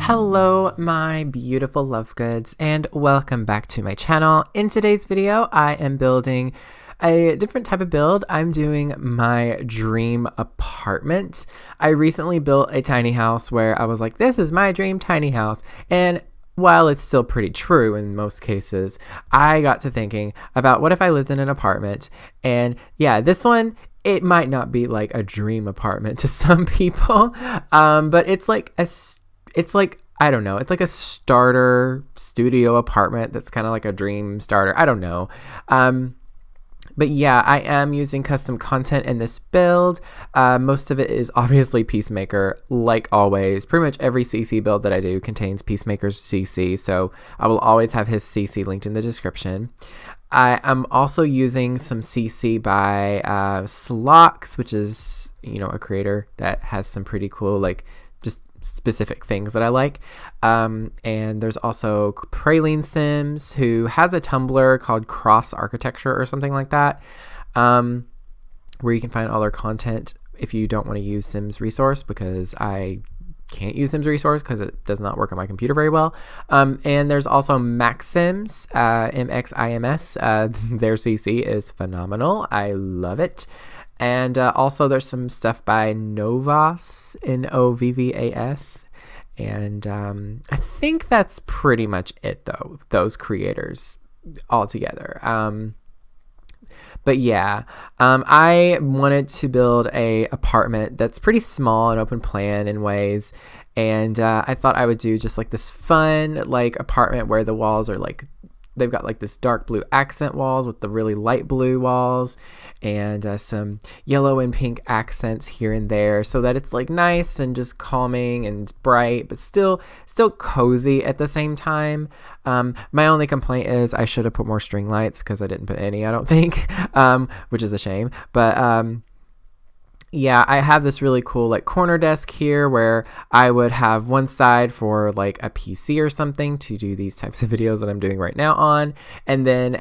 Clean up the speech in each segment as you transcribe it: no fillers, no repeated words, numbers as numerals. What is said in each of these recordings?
Hello, my beautiful love goods, and welcome back to my channel. In today's video, I am building a different type of build. I'm doing my dream apartment. I recently built a tiny house where I was like, this is my dream tiny house. And while it's still pretty true in most cases, I got to thinking about what if I lived in an apartment. And yeah, this one, it might not be like a dream apartment to some people, but it's like I don't know. It's like a starter studio apartment that's kind of like a dream starter. I don't know. But yeah, I am using custom content in this build. Most of it is obviously Peacemaker, like always. Pretty much every CC build that I do contains Peacemaker's CC, so I will always have his CC linked in the description. I am also using some CC by Slox, which is, a creator that has some pretty cool, just specific things that I like. And there's also Praline Sims, who has a Tumblr called Cross Architecture or something like that, where you can find all their content if you don't want to use Sims Resource, because I can't use Sims Resource because it does not work on my computer very well. And there's also Maxims, MXIMS. Their CC is phenomenal. I love it. And also there's some stuff by Novas, Novvas. And I think that's pretty much it, though, those creators all together. But yeah, I wanted to build a apartment that's pretty small and open plan in ways. And I thought I would do just like this fun apartment where the walls are they've got this dark blue accent walls with the really light blue walls, and some yellow and pink accents here and there, so that it's nice and just calming and bright, but still cozy at the same time. My only complaint is I should have put more string lights, because I didn't put any, I don't think, which is a shame. But yeah, I have this really cool corner desk here where I would have one side for a PC or something to do these types of videos that I'm doing right now on, and then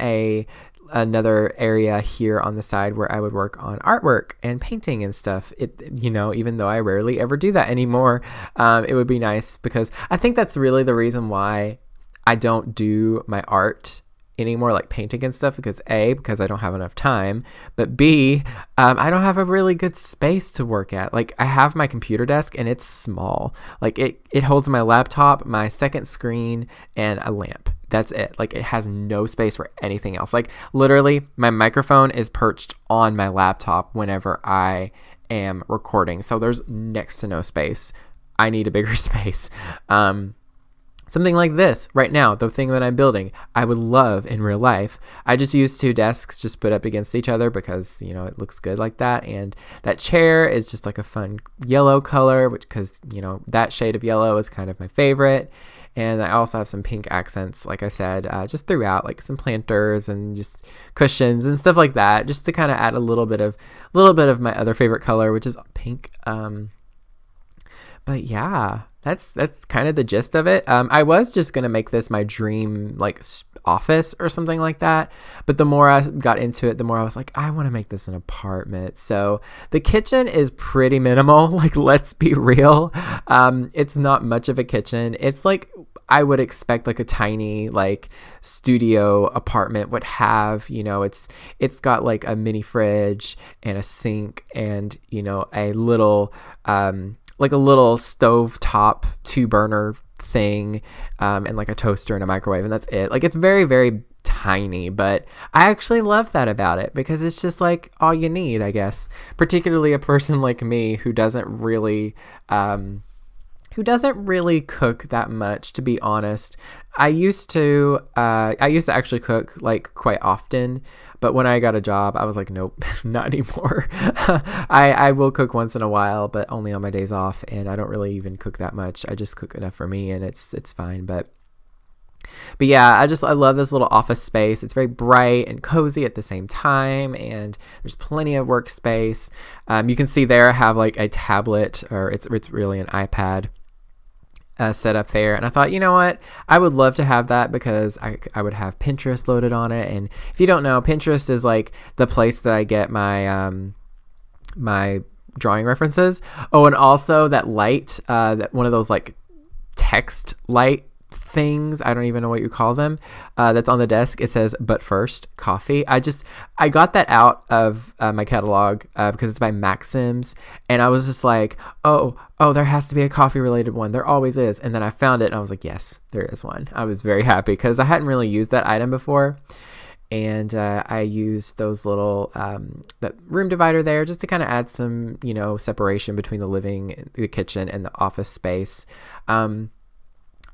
another area here on the side where I would work on artwork and painting and stuff. Even though I rarely ever do that anymore, it would be nice, because I think that's really the reason why I don't do my art anymore, painting and stuff, because because I don't have enough time, but B, I don't have a really good space to work at. I have my computer desk and it's small. It holds my laptop, my second screen, and a lamp. That's it. It has no space for anything else. Literally, my microphone is perched on my laptop whenever I am recording, so there's next to no space. I need a bigger space. Something like this right now, the thing that I'm building, I would love in real life. I just use two desks just put up against each other because, it looks good like that. And that chair is just a fun yellow color, because, that shade of yellow is kind of my favorite. And I also have some pink accents, like I said, just throughout, some planters and just cushions and stuff like that, just to kind of add a little bit of my other favorite color, which is pink. But yeah, that's kind of the gist of it. I was just gonna make this my dream office or something like that, but the more I got into it, the more I was like, I want to make this an apartment. So the kitchen is pretty minimal. Let's be real. It's not much of a kitchen. It's I would expect a tiny studio apartment would have. It's got a mini fridge and a sink and a little a little stovetop 2-burner thing, and a toaster and a microwave, and that's it. It's very, very tiny, but I actually love that about it, because it's just all you need, I guess. Particularly a person like me who doesn't really cook that much, to be honest. I used to actually cook quite often, but when I got a job, I was like, nope, not anymore. I will cook once in a while, but only on my days off, and I don't really even cook that much. I just cook enough for me, and it's fine. But yeah, I love this little office space. It's very bright and cozy at the same time, and there's plenty of workspace. You can see there I have a tablet, or it's really an iPad set up there, and I thought, you know what, I would love to have that, because I would have Pinterest loaded on it. And if you don't know, Pinterest is the place that I get my my drawing references. Oh, and also that light, that one of those text light things. I don't even know what you call them. That's on the desk. It says, "But first, coffee." I got that out of my catalog because it's by Maxims, and I was just like, oh, there has to be a coffee related one. There always is. And then I found it, and I was like, yes, there is one. I was very happy because I hadn't really used that item before. And I used those little that room divider there just to kind of add some, separation between the kitchen, and the office space.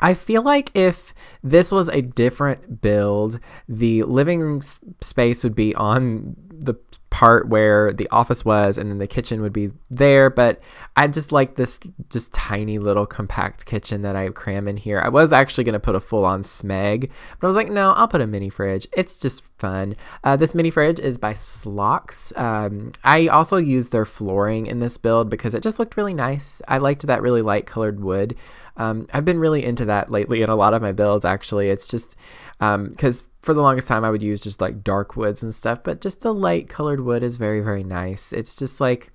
I feel like if this was a different build, the living room space would be on the part where the office was, and then the kitchen would be there. But I just like this just tiny little compact kitchen that I cram in here. I was actually going to put a full-on smeg, but I was like, no, I'll put a mini fridge. It's just fun. This mini fridge is by Slocks. I also used their flooring in this build because it just looked really nice. I liked that really light colored wood. I've been really into that lately in a lot of my builds, actually. It's just because for the longest time I would use just like dark woods and stuff, but just the light colored wood is very, very nice. It's just like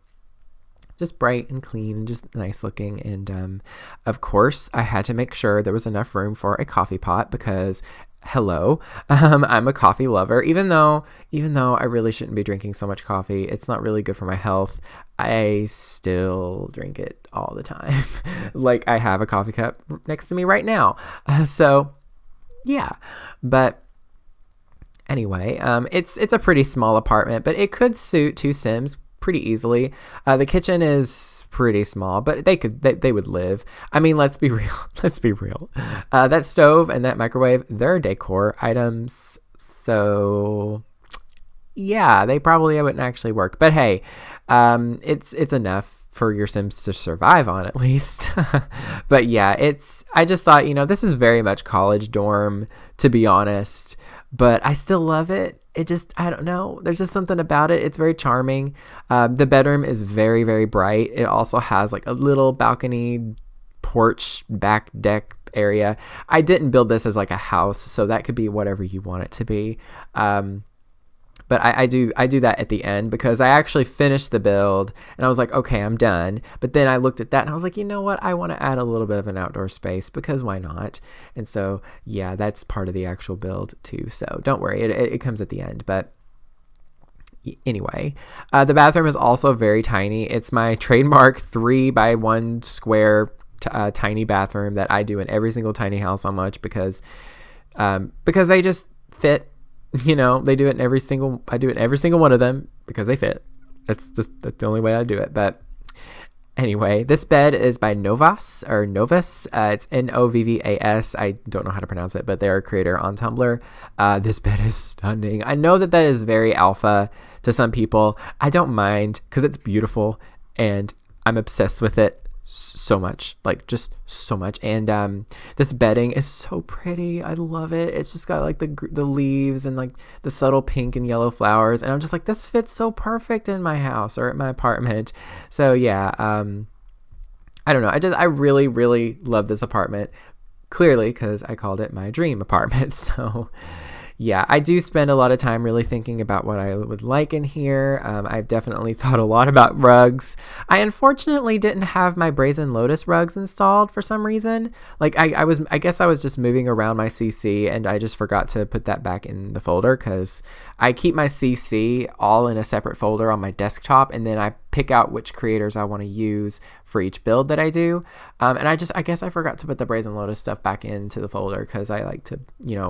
just bright and clean and just nice looking. And of course, I had to make sure there was enough room for a coffee pot because hello, I'm a coffee lover. Even though I really shouldn't be drinking so much coffee, it's not really good for my health. I still drink it all the time. Like I have a coffee cup next to me right now. So yeah, but anyway, it's a pretty small apartment, but it could suit 2 Sims pretty easily. The kitchen is pretty small, but they would live. I mean, let's be real. That stove and that microwave, they're decor items. So yeah, they probably wouldn't actually work. But hey, it's enough for your Sims to survive on, at least. But yeah, I just thought, this is very much college dorm, to be honest, but I still love it. I don't know. There's just something about it. It's very charming. The bedroom is very, very bright. It also has like a little balcony porch back deck area. I didn't build this as like a house, so that could be whatever you want it to be. But I do that at the end because I actually finished the build and I was like, okay, I'm done. But then I looked at that and I was like, you know what? I want to add a little bit of an outdoor space because why not? And so, yeah, that's part of the actual build too. So don't worry, it comes at the end. But anyway, the bathroom is also very tiny. It's my trademark 3x1 square tiny bathroom that I do in every single tiny house so much because they just fit. They do it in I do it in every single one of them because they fit. That's the only way I do it. But anyway, this bed is by Novas. It's Novvas. I don't know how to pronounce it, but they're a creator on Tumblr. This bed is stunning. I know that is very alpha to some people. I don't mind because it's beautiful and I'm obsessed with it so much, like just so much. And this bedding is so pretty. I love it. It's just got like the leaves and like the subtle pink and yellow flowers, and I'm just like, this fits so perfect in my house or at my apartment. So yeah, I don't know, I really, really love this apartment, clearly because I called it my dream apartment. So yeah, I do spend a lot of time really thinking about what I would like in here. I've definitely thought a lot about rugs. I unfortunately didn't have my Brazen Lotus rugs installed for some reason. Like I guess I was just moving around my CC and I just forgot to put that back in the folder because I keep my CC all in a separate folder on my desktop, and then I pick out which creators I want to use for each build that I do. And I guess I forgot to put the Brazen Lotus stuff back into the folder because I like to,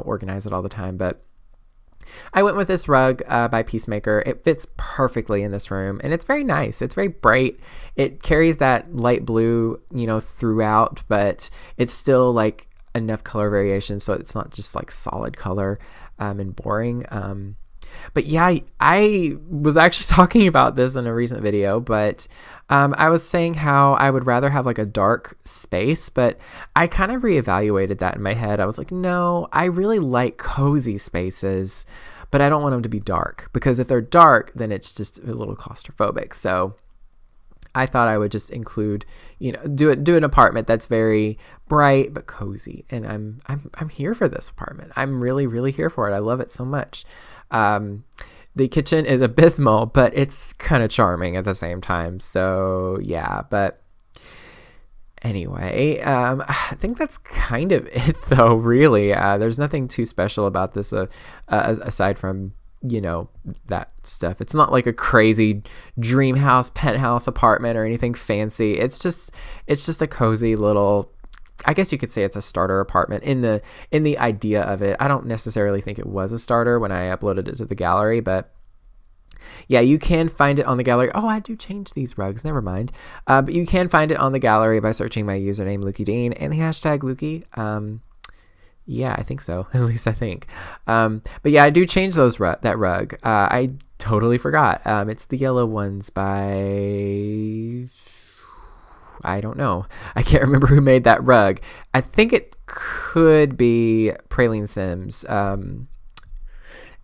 organize it all the time. But I went with this rug by Peacemaker. It fits perfectly in this room, and it's very nice. It's very bright. It carries that light blue, throughout, but it's still like enough color variation so it's not just like solid color and boring. But yeah, I was actually talking about this in a recent video, but I was saying how I would rather have like a dark space, but I kind of reevaluated that in my head. I was like, no, I really like cozy spaces, but I don't want them to be dark because if they're dark, then it's just a little claustrophobic. So I thought I would just include, do an apartment that's very bright but cozy, and I'm here for this apartment. I'm really, really here for it. I love it so much. The kitchen is abysmal, but it's kind of charming at the same time. So yeah, but Anyway, I think that's kind of it, though, really. There's nothing too special about this aside from, you know, that stuff. It's not like a crazy dream house, penthouse apartment or anything fancy. It's just a cozy little, I guess you could say it's a starter apartment in the idea of it. I don't necessarily think it was a starter when I uploaded it to the gallery, but yeah, you can find it on the gallery. Oh, I do change these rugs. Never mind. But you can find it on the gallery by searching my username, lukeydean, and the hashtag Lukey. Yeah, I think so. At least I think. But yeah, I do change that rug. I totally forgot. It's the yellow ones by... I don't know. I can't remember who made that rug. I think it could be Praline Sims.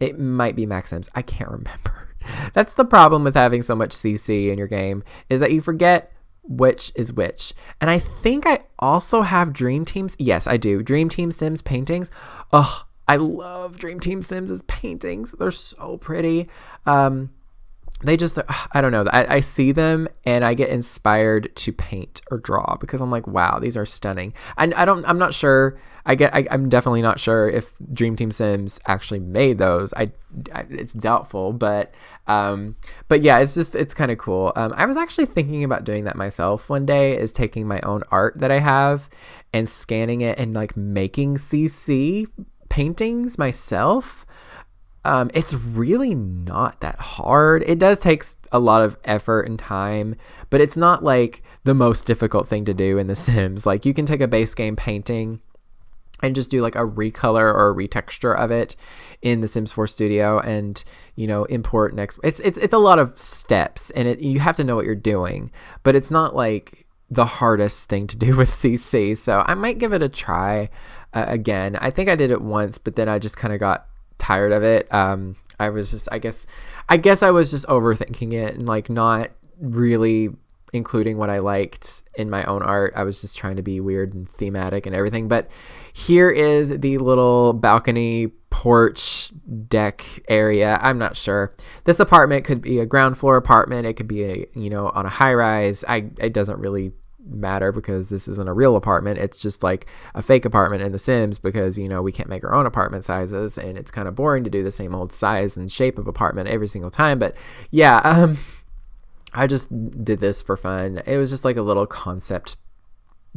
It might be Max Sims. I can't remember. That's the problem with having so much CC in your game, is that you forget which is which. And I think I also have Dream Teams. Yes, I do. Dream Team Sims paintings. Oh, I love Dream Team Sims' paintings. They're so pretty. They just, I don't know. I see them and I get inspired to paint or draw because I'm like, wow, these are stunning. And I'm not sure. I'm definitely not sure if Dream Team Sims actually made those. It's doubtful, but yeah, it's kind of cool. I was actually thinking about doing that myself one day, is taking my own art that I have and scanning it and like making CC paintings myself. It's really not that hard. It does take a lot of effort and time, but it's not like the most difficult thing to do in The Sims. Like, you can take a base game painting and just do like a recolor or a retexture of it in the Sims 4 Studio, and, you know, import next. It's a lot of steps, and you have to know what you're doing, but it's not like the hardest thing to do with CC. So I might give it a try again. I think I did it once, but then I just kind of got tired of it. I guess I was just overthinking it and like not really including what I liked in my own art. I was just trying to be weird and thematic and everything. But here is the little balcony porch deck area. I'm not sure. This apartment could be a ground floor apartment. It could be on a high rise. It doesn't really matter because this isn't a real apartment. It's just like a fake apartment in The Sims because, we can't make our own apartment sizes, and it's kind of boring to do the same old size and shape of apartment every single time. But yeah, I just did this for fun. It was just like a little concept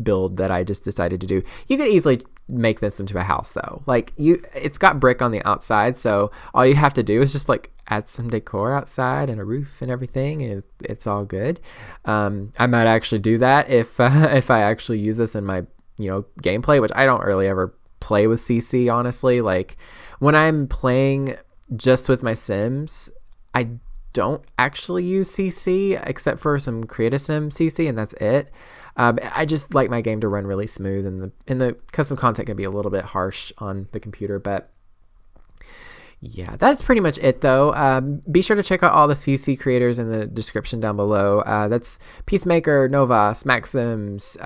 build that I just decided to do. You could easily make this into a house though. Like, it's got brick on the outside, so all you have to do is just like add some decor outside and a roof and everything, and it's all good. I might actually do that if I actually use this in my gameplay, which I don't really ever play with CC, honestly. Like, when I'm playing just with my Sims, I don't actually use CC except for some Create a Sim CC, and that's it. I just like my game to run really smooth, and the custom content can be a little bit harsh on the computer, but yeah, that's pretty much it though. Be sure to check out all the CC creators in the description down below. That's Peacemaker, Nova, Maxims,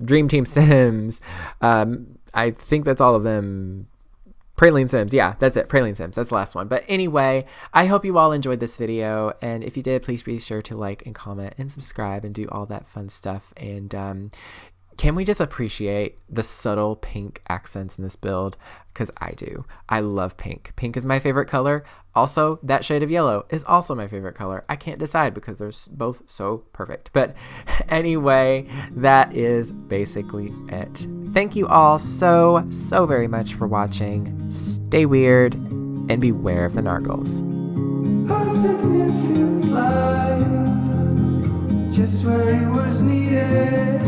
Dream Team Sims. I think that's all of them. Praline Sims. Yeah, that's it. Praline Sims. That's the last one. But anyway, I hope you all enjoyed this video. And if you did, please be sure to like and comment and subscribe and do all that fun stuff. And can we just appreciate the subtle pink accents in this build? Because I do. I love pink. Pink is my favorite color. Also, that shade of yellow is also my favorite color. I can't decide because they're both so perfect. But anyway, that is basically it. Thank you all so very much for watching. Stay weird and beware of the nargles. A significant light, just where it was needed,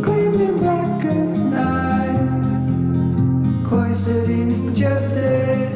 gleaming black as night, cloistered in injustice.